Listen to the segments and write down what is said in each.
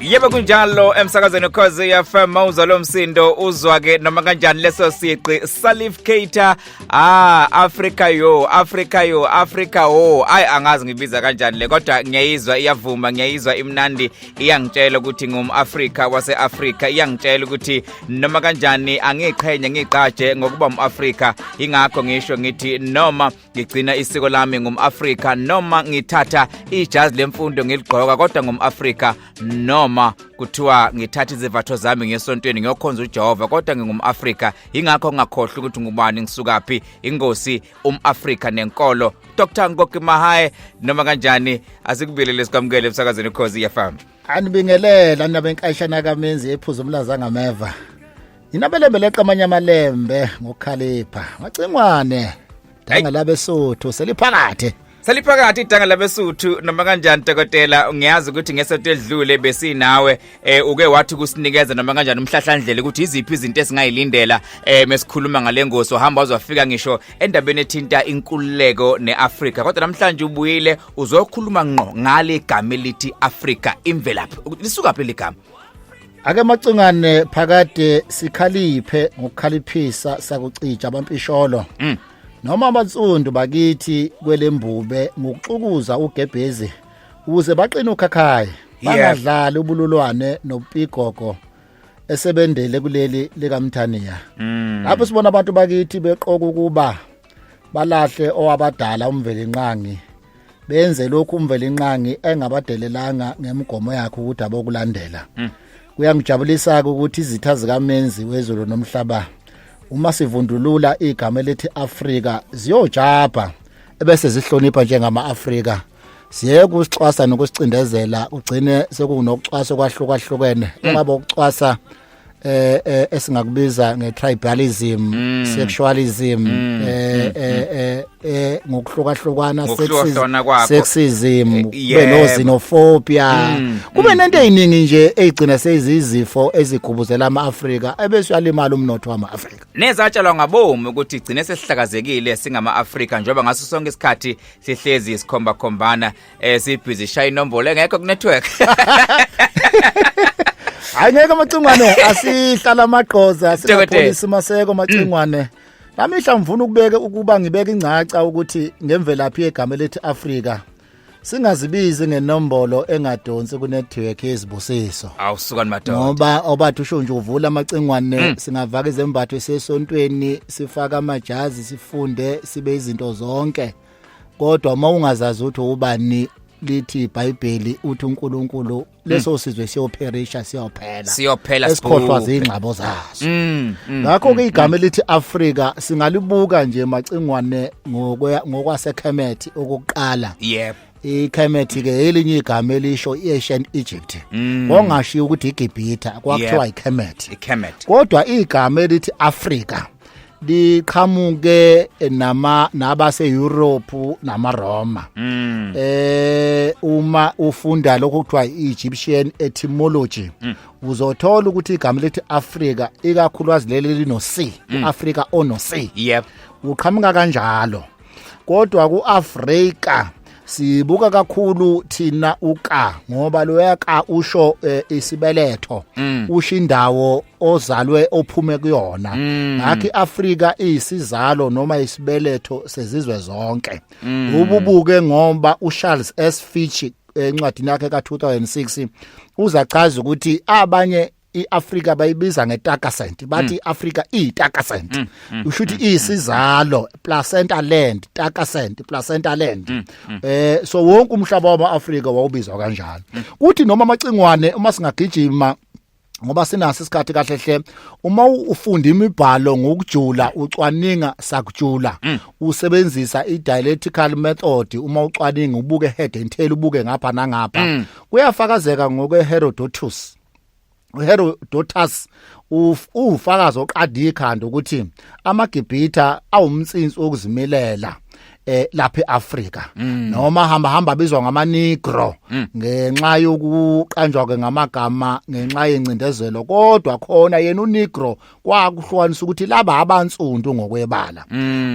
Yebo kunjalo emsakazweni ukhozi FM uzalo msindo uzwa ke noma kanjani leso siqi Salifcator Africa yo angazi ngibiza kanjani le kodwa ngiyayizwa iyavuma ngiyayizwa imnandi iyangitshela ukuthi ngumAfrika waseAfrika iyangitshela ukuthi noma kanjani angiqhenya ngiqaje ngokuba umAfrika ingakho ngisho ngithi noma ngigcina isiko lami ngumAfrika noma ngithatha ijazi lemfundo ngiligqoka kodwa ngumAfrika noma kuthiwa ngithatha izivatho zami ngesontweni ngiyokhonza uJehova kodwa ngingumAfrika ingakho ngakhohlwa ukuthi ngubani ngisukapi ingosi umAfrika nenkolo Dr Ngoki Mahae noma kanjani asikubelele sikamukele emsakazweni ukhozi FM anibingelela nabenkashana kamenzi ephuzo umlaza ngameva inabelembe leqamanya amalembe ngokhalipha macingwane danga labesotho seliphakathi idanga labesuthu noma kanjani dokotela ngiyazi ukuthi ngesonto edlule besinawe uke wathi kusinikeza noma kanjani umhlahlandlela ukuthi iziphi izinto esingayilindela mesikhuluma ngalengosi ohamba uzofika ngisho endabeni ethinta inkululeko neAfrika kodwa namhlanje ubuyile uzokhuluma ngqo ngale igama elithi Africa imvelaphi lisuka phela igama ake macingane phakade sikhaliphe ngokukhaliphisa sakucija abampisholo noma abatsundu bakithi kwelembube ngokuxukuza ugebhezi ukuze baqina ukhakhaya bangadlali ubululwane nopigogo esebendele kuleli likaMthaniya lapho sibona abantu bakithi beqoka ukuba balahle owabadala umvelinqangi benze lokhu umvelinqangi engabadelelanga ngemgomo yakhe ukuthi abokulandela kuyangijabulisa ukuthi izitha zikamenzi wezulu nomhlaba uma sivundulula igama elithi Afrika ziyojapha ebese zihlonipha njengama-Afrika siye kusixwasa nokusicindezela ugcine sekunokucwasa kwahlukahlukene engabe ukucwasa esingakubiza ngetribalism sexualism ngokuhlukahlukana sexism kube xenophobia kube nento eziningi nje ezigcina sezizifo ezigubuzela ama-Afrika ebese uyalimala umnotho wama-Afrika nezatshalwa ngabomu ukuthi igcine sesihlakazekile singama-Afrika njengoba ngaso sonke isikhathi sihlezi isikhomba-khombana sibhizi shaya inombolo engekho ku-network Angeke macingwane asihlala amagqoza sinapolisi maseko macingwane lamihla mfuna ukuba ngibeke ingcaca ukuthi ngemvelaphi yegama lethi Afrika singazibizi ngenombolo engadonsi ku network yezibusiso awusukani madoda ngoba obathu usho nje uvula amacingwane singavaka izembatho esesontweni sifaka amajazi sifunde sibe izinto zonke kodwa uma ungazazi ukuthi ubani lithi iBhayibheli uthi uNkulunkulu leso sizwe siyopherisha siyophela esikhohlwa zingxabo zazo ngakho ke igama elithi Afrika singalibuka nje macingwane ngokwaseKhemethi okuqala iKhemethi ke elinye igama elisho iAncient Egypt ongashiya ukuthi iGibhitha kwakuthiwa iKhemethi kodwa igama elithi Afrika liqhamuke nabase Europe namaRoma uma ufunda lokho kuthiwa iEgyptian etymology uzothola ukuthi igama lethi Afrika ikakhulukazi leli lino C uAfrika ono C uqhamuka kanjalo kodwa kuAfrika sibuka kakhulu thina uka ngoba loyaka usho isibeletho usho indawo ozalwe ophume kuyona ngakho iAfrika isizalo noma isibeletho sezizwe zonke ububuke ngoba uCharles S Fitch encwadini yakhe ka2006 uzachaza ukuthi abanye iAfrika bayibiza ngeTakasent bathi iAfrika iTakasent ushuthi isizalo placenta land Takasent placenta land so wonke umhlaba wamaAfrika wawubizwa kanjalo kuthi noma amacingwane uma singagijima ngoba sinaso isikhathi kahlehle uma ufunda imibhalo ngokujula ucwaninga sakujula usebenzisa idialectical method uma ucwaninga ubuke head and tail ubuke ngapha nangapha kuyafakazeka ngokweHerodotus uHerodotus ufakaza oqadi ikhanda ukuthi amaGibhitha awumtsinsi okuzimilela lapha eAfrika noma hamba bizwa ngamaNegro ngenxa yokuqanjwa ke ngamagama ngenxa yencindezelo kodwa khona yena uNegro kwakuhlukanisa ukuthi laba abansundu ngokwebala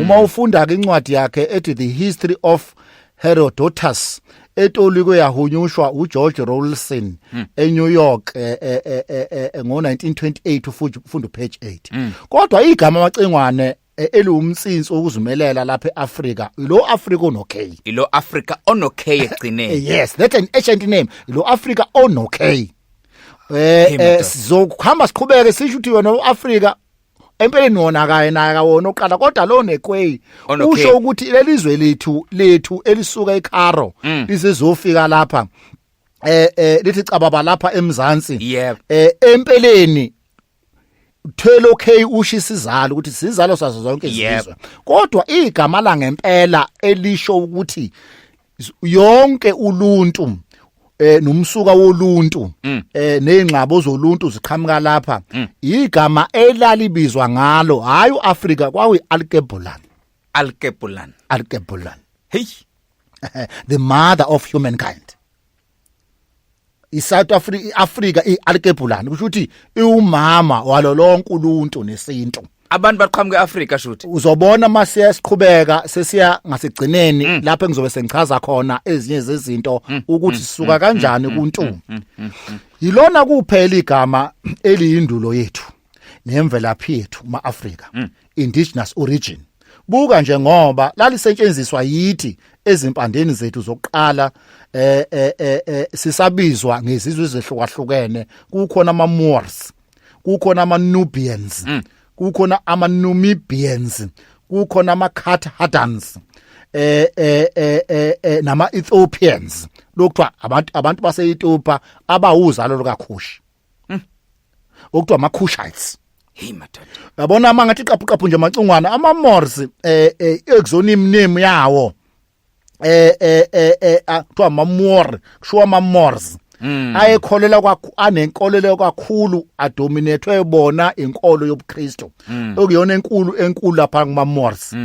uma ufunda ke incwadi yakhe ethi The History of Herodotus etolikwe yahunyushwa uGeorge Rawlinson eNew York ngo1928 ufunda page 8 kodwa igama amacengwane eliwumtsinsi okuzumelela lapha eAfrika lo Africa ono-K ilo Africa ono-K egcineni yes that's an ancient name ilo Africa ono-K sizokuhamba siqhubeke sisho ukuthi yona uAfrica empeleni wona kaye naye kawona oqala kodwa lo nekway usho ukuthi lelizwe lethu elisuka eCairo lisezofika lapha lithi cababa lapha eMzansi empeleni Thelo K ushisizalo ukuthi sizalo sazo zonke izizwe kodwa igama la ngempela elisho ukuthi yonke uluntu nomsuka woluntu nezingxabo zoluntu ziqhamuka lapha igama elalibizwa ngalo hayi uAfrica kwawi Alkebulan hey the mother of humankind iSouth Africa iAlkebulan kusho ukuthi iumama walo lonke uluntu nesintu abantu baqhamuka eAfrica shuthi uzobona mase siqhubeka sesiya ngasigcineni lapho engizobe sengichaza khona ezinye zezinto ukuthi sisuka kanjani kuntu yilona kuphela igama eliyindulo yethu nemvelaphi yethu maAfrica indigenous origin buka nje ngoba lalisetshenziswa yithi ezimpandeni zethu zokuqala sisabizwa ngezizwe ezehlukahlukene kukhona ama-Moors kukhona ama-Nubians kukhona ama-Numidians kukhona ama-Carthaginians nama-Ethiopians lokuthiwa abantu base-Ethiopia abawuzalo lukaKhushi okuthiwa ama-Kushites hey madoda yabona mangathi qaphu nje amacungwana ama-Moors exonym name yawo kuthiwa ama-Moor kushiwo ama-Moors ayekholela anenkolelo kakhulu adominatwe bona inkolo yobuKristu okuyona enkulu lapha kuma-Moors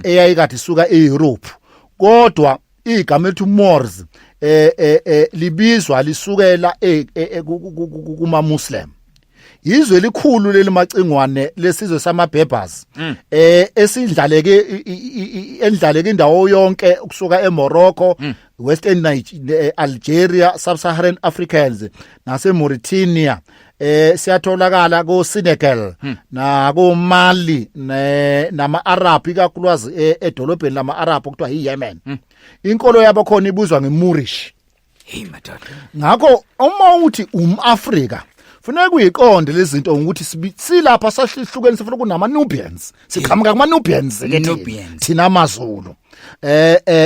eyayikade isuka eEurope kodwa igama elithi Moors libizwa lisukela kuma-Muslim izwe likhulu leli macingwane lesizwe samaBerbers endlaleke indawo yonke kusuka eMorocco Western Algeria Sub-Saharan Africans nase Mauritania siyatholakala ko Senegal na ko Mali nama Arab ikakhulukazi edolobheni lama Arab okuthiwa yiYemen inkolo yabo khona ibuzwa ngeMoorish hey madoda ngakho uma uthi umAfrika funeka kuyiqonde lezinto ukuthi silapha sahlihlukene sifuna kunama-Nubians siqhamuka kuma-Nubians thina amaZulu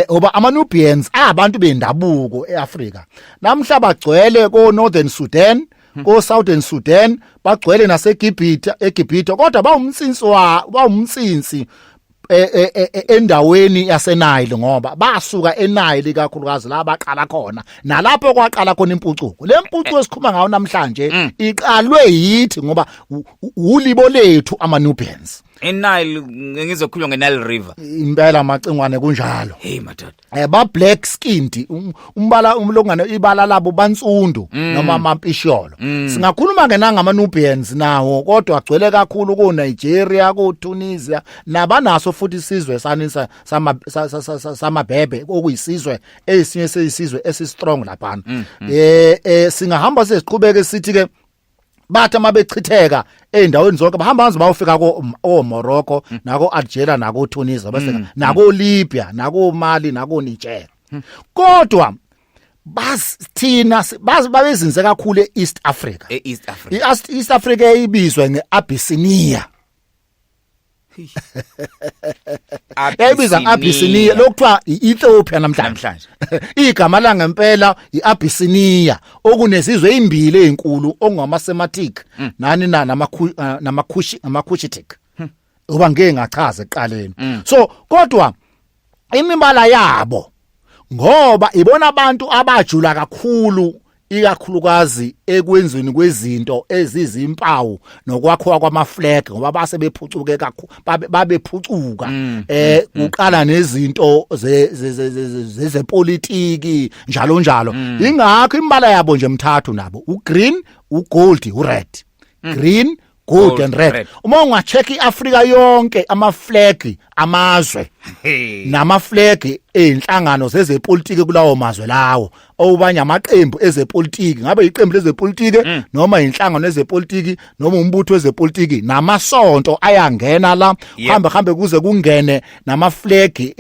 oba ama-Nubians abantu bendabuko eAfrika namhla bagcwele ko Northern Sudan ko Southern Sudan bagcwele naseGibhita kodwa bawumtsinsi endaweni yaseNile ngoba basuka eNile kakhulukazi la baqala khona nalapho kwaqala khona impucuko lempucuko esikhuluma ngayo namhlanje iqalwe yithi ngoba ulibo lethu ama-Nubians eNile ngizokhuluma ngeNile River impela macingwane kunjalo hey madoda ba black skinned umbala umlongane ibala labo bansundu noma amampisholo singakhuluma ngenangama-Nubians nawo kodwa agcwele kakhulu ko Nigeria ko Tunisia nabanaso futhi isizwe sanisa samabhebe okuyisizwe esinye seyisizwe esistrong lapha singahamba sesiqhubeke sithi ke bathi mabechitheka endaweni zonke bahamba hanze bayofika ko Morocco nako Algeria nako Tunisia bese nako Libya nako Mali nako Niger kodwa thina babezinze kakhulu eEast Africa East Africa ibizwe ngeAbyssinia Abyssinia lokuthiwa iEthiopia namhlanje igama la ngempela iAbyssinia okunezizwe ezimbili ezinkulu ongama-Semitic nani nama-Cushitic oba ngeke ngachaza eqaleni so kodwa imibala yabo ngoba ibona abantu abajula kakhulu ikakhulukazi ekwenzweni kwezinto ezizimpawu nokwakhiwa kwamaflag ngoba base bephucuke kakhulu babephucuka uqala nezinto zepolitiki njalo ingakho imbala yabo nje mthathu nabo ugreen ugold ured green gold and red. Uma ungacheck iAfrika yonke ama flag amazwe nama flag einhlangano zezepolitiki kulawo mazwe lawo obanya amaqembu ezepolitiki ngabe iqembu lezepolitiki noma inhlangano ezepolitiki noma umbutho wezepolitiki namasonto ayangena la hambe kuze kungene nama flag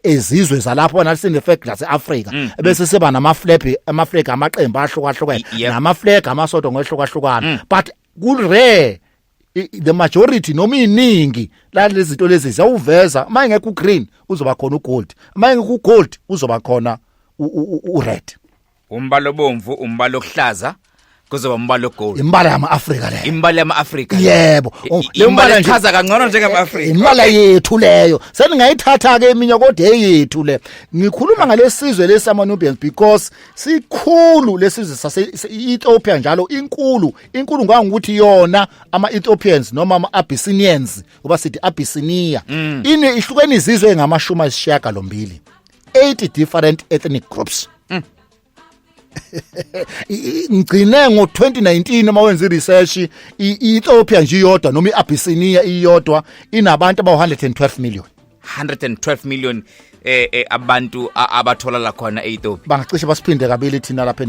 ezizwe zalapho nasine flag laseAfrika bese seba nama flag amaqembu ahlukahlukene nama flag amasonto ngohlukahlukana but good rare the majority noma iningi la lezi zinto lezi zawuveza mayengekho ugreen uzoba khona ugold mayengekho ugold uzoba khona ured umbala obomvu umbala okuhlaza kuzoba umbala ogold imbala yama-Afrika leyo imbala yama-Afrika yebo le mbala ichaza kangcono njengama-Afrika imbala yethu leyo seningayithatha ke eminye kodwa eyethu le ngikhuluma ngalesizwe lesama-Nubians because sikhulu lesizwe sase-Ethiopia njalo inkulu ngokuthi yona ama-Ethiopians noma ama-Abyssinians uba sithi Abyssinia ihlukene izizwe engamashumi ayisishiyagalombili 80 different ethnic groups ngicine ngo2019 uma wenza research iEthiopia nje iyodwa noma iAbyssinia iyodwa inabantu aba112 million abantu abathola la khona eEthiopia bangacishe basiphinde kabili thina lapha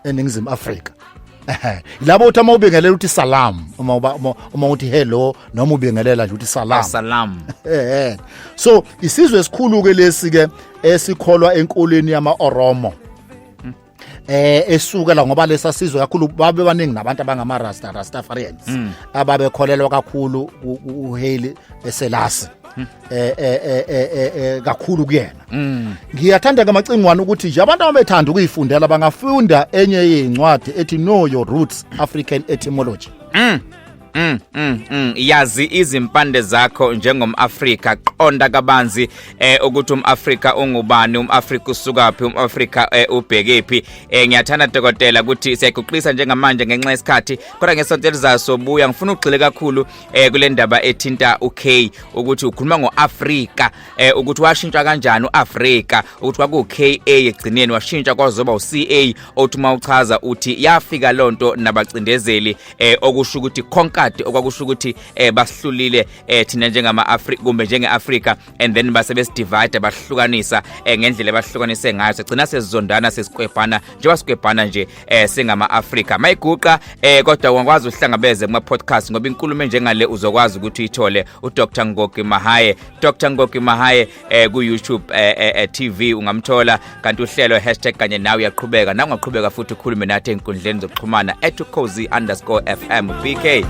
eNingizimu Afrika labo uthi uma ubingelela uthi salam uma uthi hello noma ubingelela nje uthi salam so isizwe esikhulu ke lesi ke esikholwa enkolweni yama-Oromo esukela ngoba lesasizwe kakhulu babe baningi nabantu Rastafarians ababekholelwa kakhulu uHaile Selassie kakhulu kuyena ngiyathanda ngamacingwane ukuthi nje abantu abethanda ukuyifundela bangafunda enye yezincwadi ethi Know Your Roots African Etymology yazi izimpande zakho njengomAfrika qonda kabanzi ukuthi umAfrika ungubani umAfrika usukaphi umAfrika ubhekephi ngiyathanda dokotela ukuthi siyaguqisa njengamanje ngenxa yesikhathi kodwa ngesonto elizayo sobuya ngifuna ugxile kakhulu kule ndaba ethinta uK ukuthi ukhuluma ngoAfrika ukuthi washintsha kanjani uAfrika ukuthi kwakuKA egcineni washintsha kwazoba uCA othuma uchaza uthi yafika lonto nabacindezeli okusho ukuthi konka okwakusho ukuthi basihlulile thina njengama-Afrika kumbe njengeAfrika and then base besidivide bahlukanisa ngendlela bahlukanise ngayo sigcina sesizondana sesikwebhana njengoba sikwebhana nje singama-Afrika mayiguqa kodwa ungakwazi uhlangabeze kuma podcast ngoba inkulumo njengale uzokwazi ukuthi uyithole uDr Ngogi Mahaye ku YouTube TV ungamthola kanti uhlelo #kanye nawe uyaqhubeka nawe ungaqhubeka futhi ukhulume nathi enkundleni zokuxhumana @cozy_FM BK.